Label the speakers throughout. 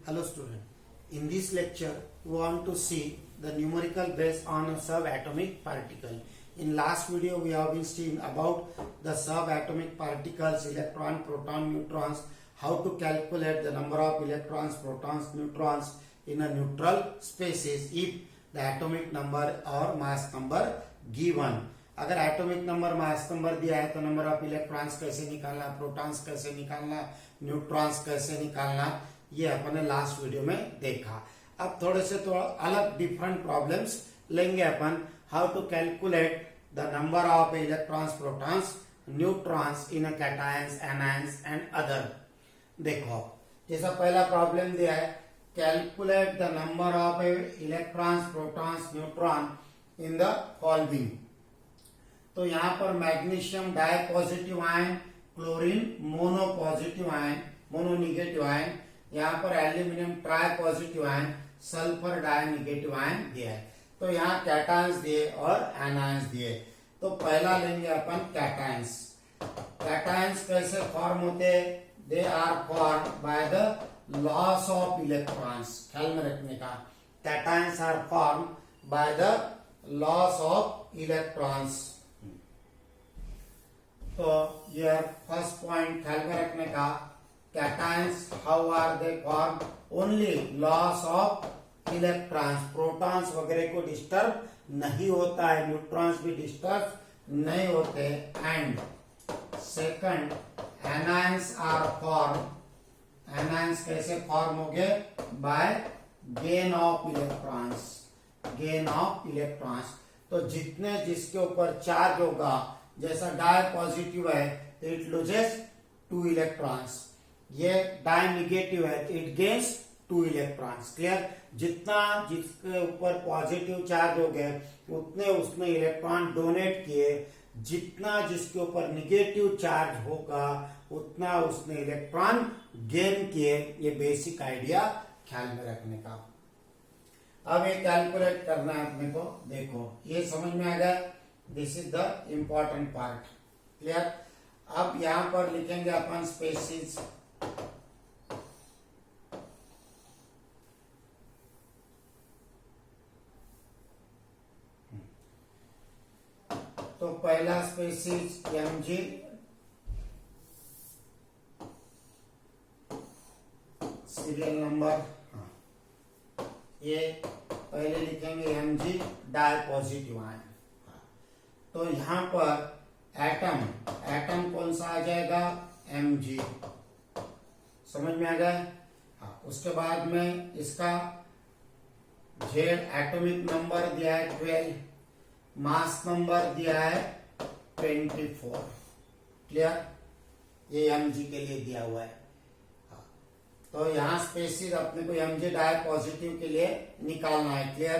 Speaker 1: Hello student. In this lecture, we want to see the numerical base on a subatomic particle. In last video, we have been seeing about the subatomic particles, electron, proton, neutrons, how to calculate the number of electrons, protons, neutrons in a neutral spaces if the atomic number or mass number given. अगर atomic number mass number दिया है तो number of electrons कैसे निकालना, protons कैसे निकालना, neutrons कैसे निकालना, ये अपन ने लास्ट वीडियो में देखा। अब थोड़े से थोड़ा अलग डिफरेंट प्रॉब्लम्स लेंगे अपन, how to calculate the number of electrons, protons, neutrons in cations, anions and other. देखो जैसा पहला प्रॉब्लम दिया है, calculate the number of electrons, protons, neutron in the following. तो यहाँ पर magnesium di positive ion, chlorine mono positive ion, mono negative ion, यहाँ पर aluminium tri positive ion, sulphur di negative ion दिया है। तो यहाँ कैटायंस दिए और एनायंस दिए। तो पहला लेंगे अपन कैटायंस। कैटायंस कैसे फॉर्म होते हैं? They are form by the loss of electrons. ख्याल में रखने का, cations are form by the loss of electrons. तो ये फर्स्ट पॉइंट ख्याल में रखने का, cations how are they form? Only loss of electrons. Protons वगैरह को डिस्टर्ब नहीं होता है, न्यूट्रॉन्स भी डिस्टर्ब नहीं होते। And second, anions are form. Anions कैसे फॉर्म हो गए? By gain of electrons. Gain of electrons. तो जितने जिसके ऊपर चार्ज होगा, जैसा डाई पॉजिटिव है तो इट लूजेस 2 इलेक्ट्रॉन्स, ये डाई निगेटिव है तो इट गेन्स 2 इलेक्ट्रॉन्स। क्लियर? जितना जिसके ऊपर पॉजिटिव चार्ज हो गए उतने उसने इलेक्ट्रॉन डोनेट किए, जितना जिसके ऊपर निगेटिव चार्ज होगा उतना उसने इलेक्ट्रॉन गेन किए। ये बेसिक आइडिया ख्याल में रखने का। अब ये कैलकुलेट करना है अपने को। देखो ये समझ में आ गया, this is the important part. Clear? अब यहां पर लिखेंगे अपन स्पेसिस। तो पहला स्पेसिस mg, सीरियल नंबर, ये पहले लिखेंगे mg डाई पॉजिटिव आयन। तो यहां पर एटम, एटम कौन सा आ जाएगा? Mg। समझ में आ गया? हाँ। उसके बाद में इसका Z एटॉमिक नंबर दिया है 12, मास नंबर दिया है 24। क्लियर? ये Mg के लिए दिया हुआ है। हाँ। तो यहाँ स्पेसिस अपने को Mg डाई पॉजिटिव के लिए निकालना है। क्लियर?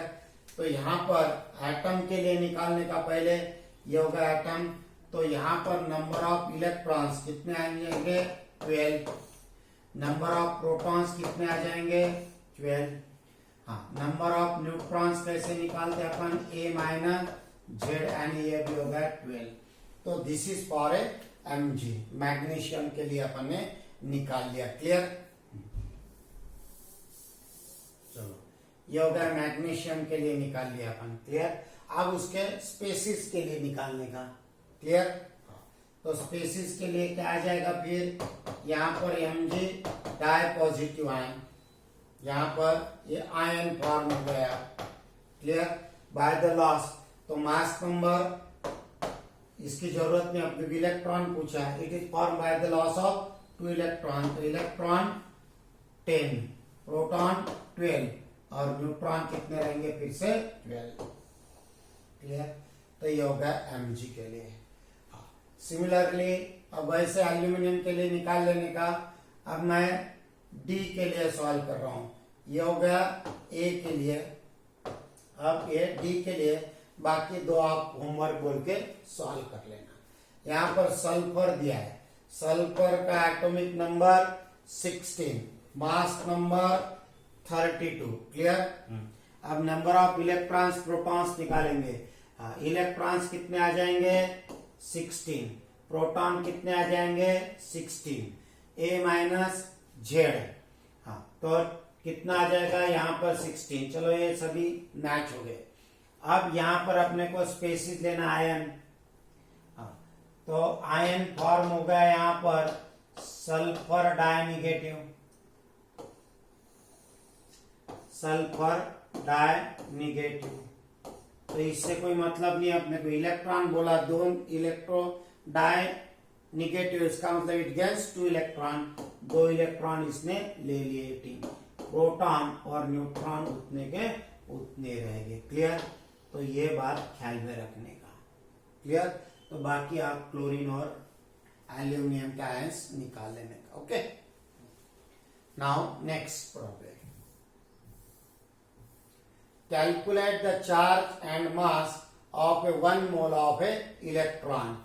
Speaker 1: तो यहाँ पर एटम के लिए निकालने का पहले ये होगा एटम। तो यहाँ पर नंबर ऑफ इलेक्ट्रॉन्स कितने आ जाएंगे? 12। नंबर ऑफ प्रोटॉन्स कितने आ जाएंगे? 12। हाँ। नंबर ऑफ न्यूट्रॉन्स कैसे निकालते हैं अपन? A माइनस Z, एंड ये भी होगा 12। तो this is for a Mg, magnesium के लिए अपन ने निकाल लिया। क्लियर? चलो ये हो गया मैग्नीशियम के लिए निकाल लिया अपन। क्लियर? अब उसके स्पेसिस के लिए निकालने का। क्लियर? तो स्पेसिस के लिए क्या आ जाएगा फिर? यहाँ पर Mg डाई पॉजिटिव आयन, यहाँ पर ये आयन फॉर्म हो गया। क्लियर? Bye the loss. तो मास नंबर इसकी जरूरत नहीं, अपने इलेक्ट्रॉन पूछा, it is form by the loss of 2 electron. तो इलेक्ट्रॉन 10, प्रोटॉन 12 और न्यूट्रॉन कितने रहेंगे? फिर से 12। क्लियर? तो ये होगा Mg के लिए। सिमिलरली अब वैसे एल्यूमिनियम के लिए निकाल लेने का। अब मैं D के लिए सॉल्व कर रहा हूं। ये हो गया A के लिए, अब ये D के लिए। बाकी दो आप होमवर्क बोल के सॉल्व कर लेना। यहाँ पर सल्फर दिया है, सल्फर का atomic number 16, mass number 32। Clear? अब नंबर ऑफ इलेक्ट्रॉन्स, प्रोटॉन्स निकालेंगे। इलेक्ट्रॉन्स कितने आ जाएंगे? 16। प्रोटॉन कितने आ जाएंगे? 16। A minus Z। हाँ, तो कितना आ जाएगा यहाँ पर 16। चलो ये सभी मैच हो गए। अब यहाँ पर अपने को स्पेसिस लेना आयन, तो आयन फॉर्म हो गया यहाँ पर sulphur di negative, sulphur di negative. तो इससे कोई मतलब नहीं अपने को, इलेक्ट्रॉन बोला, दो इलेक्ट्रो डाई निगेटिव, इसका मतलब इट गेट्स 2 इलेक्ट्रॉन, 2 इलेक्ट्रॉन इसने ले लिए टीम। प्रोटॉन और न्यूट्रॉन उतने के उतने रहेंगे। क्लियर? तो ये बात ख्याल में रखने का। क्लियर? तो बाकी आप क्लोरीन और एल्यूमिनियम के आयंस निकाल लेने का। Okay, now next problem, calculate the charge and mass of A 1 mole of A electron.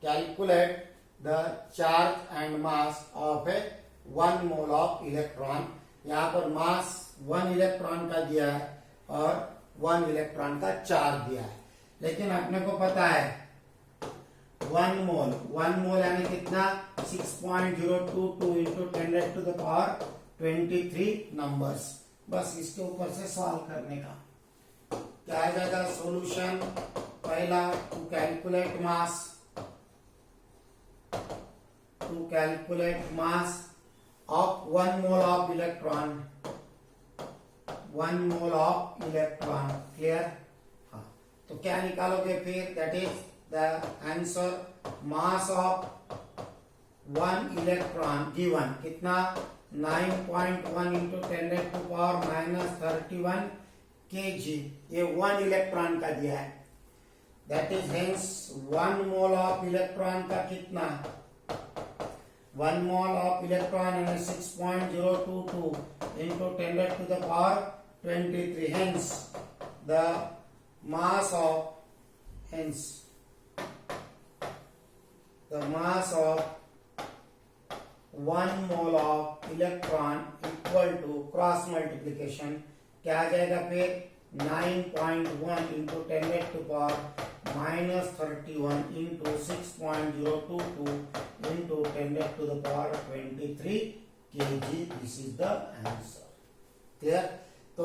Speaker 1: Calculate the charge and mass of A 1 mole of electron. यहाँ पर मास 1 इलेक्ट्रॉन का दिया है और 1 इलेक्ट्रॉन का चार्ज दिया है, लेकिन अपने को पता है 1 मोल यानी कितना, 6.022 इंटू 10⁻23 नंबर्स। बस इसके ऊपर से सॉल्व करने का। क्या आ जाएगा सॉल्यूशन? पहला, to calculate mass of 1 mole of electron, 1 mole of electron। Clear? हाँ, तो क्या निकालोगे फिर? That is the answer, mass of 1 electron given कितना, 9.1 इंटू 10⁻31 kg। ये 1 इलेक्ट्रॉन का दिया है, that is hence 1 mole of electron का कितना, 1 mole of electron is 6.022 into 10⁻23. Hence, the mass of 1 mole of electron equal to cross multiplication क्या आ जाएगा फिर, 9.1 into 10⁻31 into 6.022 into 10⁻23 kg। This is the answer. Clear? तो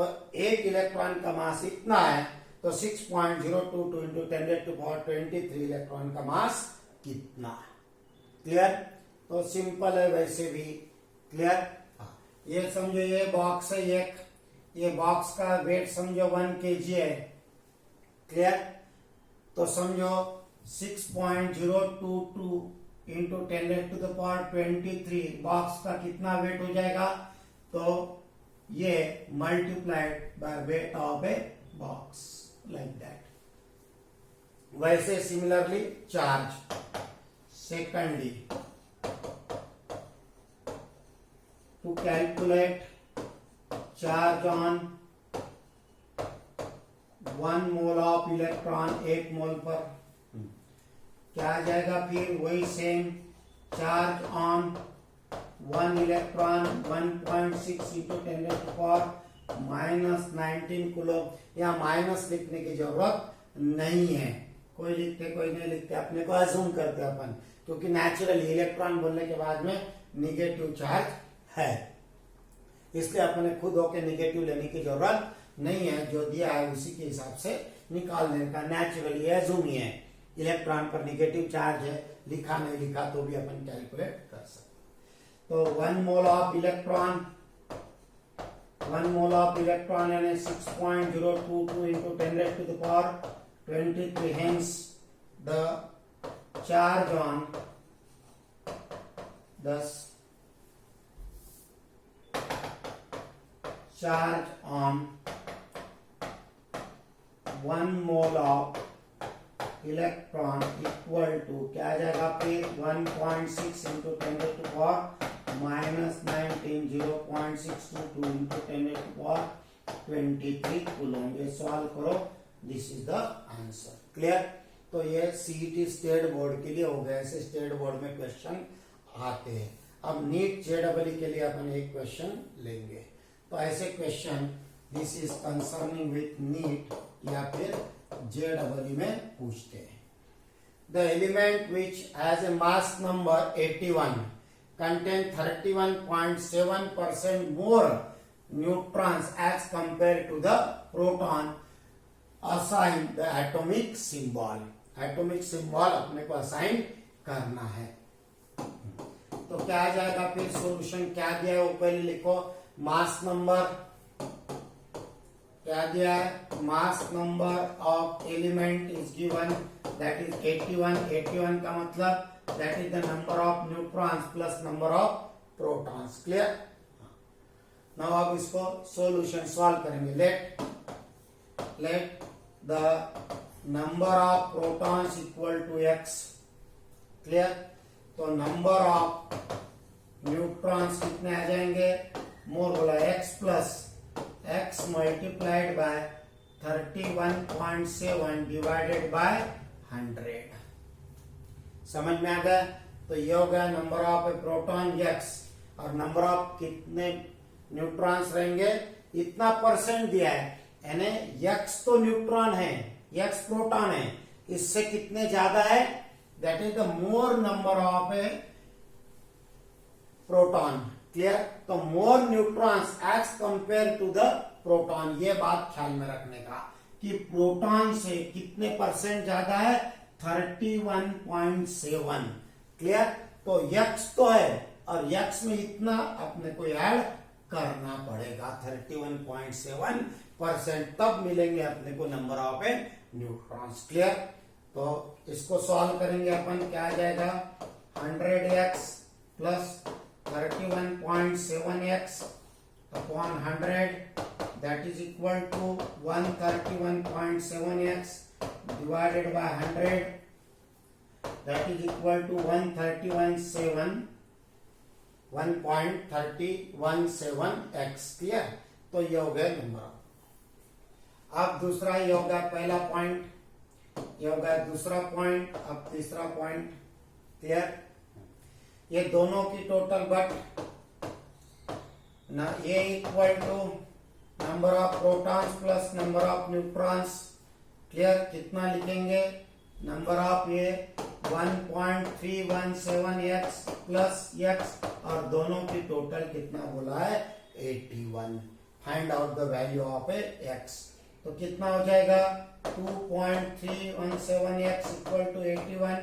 Speaker 1: एक electron का मास इतना है, तो 6.022 into 10⁻23 इलेक्ट्रॉन का मास कितना। क्लियर? तो सिंपल है वैसे भी। क्लियर? ये समझो ये बॉक्स है एक, ये बॉक्स का वेट समझो 1 kg है। क्लियर? तो समझो 6.022 इंटू 10⁻23 बॉक्स का कितना वेट हो जाएगा, तो ये multiplied by weight of a box, like that. वैसे similarly charge, secondly to calculate charge on 1 mole of electron, 1 mole पर क्या आ जाएगा फिर, वही same, charge on 1 electron 1.6 into 10⁻19 coulomb. यहाँ माइनस लिखने की जरूरत नहीं है, कोई लिखते कोई नहीं लिखते, अपने को अज्यूम करते अपन, क्योंकि नेचुरली इलेक्ट्रॉन बोलने के बाद में निगेटिव चार्ज है, इसलिए अपने खुद होके निगेटिव लेने की जरूरत नहीं है, जो दिया है उसी के हिसाब से निकालने का। नेचुरली अज्यूम ही है, इलेक्ट्रॉन पर निगेटिव चार्ज है, लिखा नहीं लिखा तो भी अपन कैलकुलेट कर सकते। तो 1 mole of electron, 1 mole of electron यानी 6.022 into 10⁻23। Hence the charge on 1 mole of electron equal to क्या आ जाएगा फिर, 1.6 इंटू 10⁻19 0.622 इंटू 10⁻23 कूलम। ये सॉल्व करो, this is the answer. Clear? तो ये सीईटी स्टेट बोर्ड के लिए हो गया, ऐसे स्टेट बोर्ड में क्वेश्चन आते हैं। अब नीट जेडबलई के लिए अपन एक क्वेश्चन लेंगे। तो ऐसे question this is concerning with NEET या फिर जेडबलई में पूछते हैं। The element which has a mass number 81 contain 31.7% more neutrons as compared to the proton, assign the atomic symbol. Atomic symbol अपने को assign करना है. तो क्या आ जाएगा फिर सॉल्यूशन क्या दिया है वो पहले लिखो. मास नंबर क्या दिया है, mass number of element is given, that is 81. 81 का मतलब that is the number of neutrons plus number of protons. Clear. Now आप इसको सॉल्यूशन सॉल्व करेंगे. Let the number of protons equal to x. Clear. तो number of neutrons कितने आ जाएंगे, more बोला x plus x multiplied by 31.7 divided by 100. समझ में आ गया. तो ये हो गया number of a proton x और नंबर ऑफ कितने न्यूट्रॉन्स रहेंगे इतना परसेंट दिया है, यानी x तो न्यूट्रॉन है, x प्रोटॉन है, इससे कितने ज्यादा है, that is the more number of a proton. Clear. तो more neutrons as compare to the proton. ये बात ख्याल में रखने का कि प्रोटॉन से कितने परसेंट ज्यादा है, 31.7. क्लियर. तो x तो है और x में इतना अपने को ऐड करना पड़ेगा 31.7%, तब मिलेंगे अपने को number of A neutrons. Clear. तो इसको सॉल्व करेंगे अपन. क्या आ जाएगा, 100x plus 31.7x upon 100, that is equal to 131.7x divided by 100, that is equal to 1.317x. Clear. तो ये हो गया नंबर. अब दूसरा ये होगा पहला पॉइंट, ये होगा दूसरा पॉइंट. अब तीसरा पॉइंट. क्लियर. ये दोनों की टोटल बट ना ये equal to number of protons plus number of neutrons. Clear. कितना लिखेंगे, नंबर ऑफ ये 1.317x प्लस x और दोनों की टोटल कितना बोला है, 81. Find out the value of A x. तो कितना हो जाएगा, 2.317x इक्वल टू 81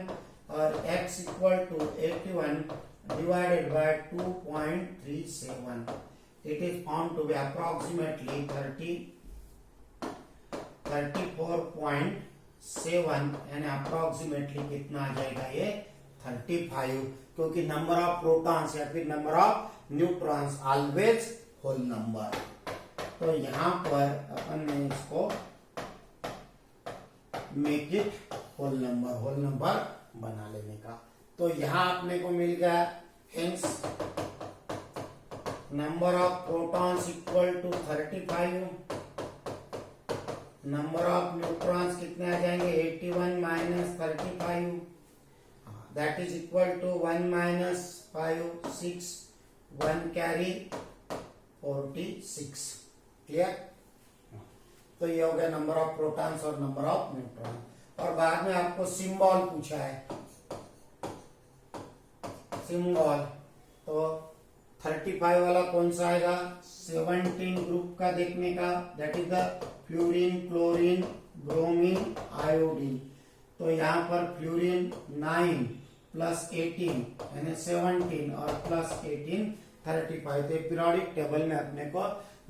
Speaker 1: और x equal to 81 divided by 2.37. It is found to be approximately 34.7 यानी अप्रोक्सीमेटली कितना आ जाएगा, ये 35, क्योंकि नंबर ऑफ प्रोटॉन्स या फिर number of neutrons always whole number. तो यहाँ पर अपन ने इसको मेक इट होल नंबर बना लेने का. तो यहां अपने को मिल गया, hence number of protons equal to 35, number of neutrons कितने आ जाएंगे, 81 minus 35, that is equal to 1 minus 5 6, 1 carry 46. Clear. तो ये हो गया नंबर ऑफ प्रोटॉन्स और नंबर ऑफ न्यूट्रॉन. और बाद में आपको सिंबल पूछा है, सिंबल. तो 35 वाला कौन सा आएगा, 17 ग्रुप का देखने का, that is the fluorine chlorine bromine iodine. तो यहाँ पर फ्लोरीन 9 प्लस 18 यानी 17 और प्लस 18 35. तो पीरियोडिक टेबल में अपने को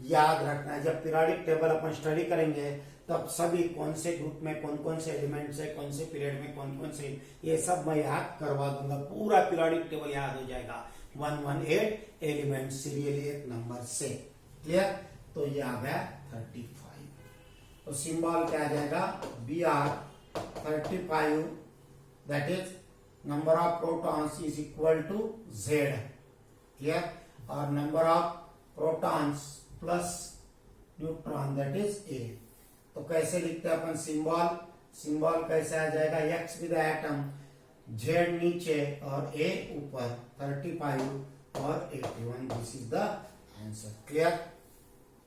Speaker 1: याद रखना है. जब पीरियोडिक टेबल अपन स्टडी करेंगे तब सभी कौन से ग्रुप में कौन कौन से एलिमेंट्स है, कौन से पीरियड में कौन कौन से, ये सब मैं याद करवा दूंगा. पूरा पीरियोडिक टेबल याद हो जाएगा 118 एलिमेंट सीरियली एक नंबर से. क्लियर. तो ये आ गया 35. तो सिंबल क्या आ जाएगा, Br 35, that is number of protons is equal to Z. Clear. और number of protons plus neutron that is A. तो कैसे लिखते हैं अपन सिंबल कैसे आ जाएगा, x विद एटम, Z नीचे और A ऊपर, 35 और 81. This is the answer. Clear.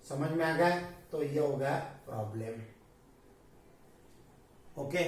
Speaker 1: समझ में आ गया. तो ये हो गया प्रॉब्लम. ओके.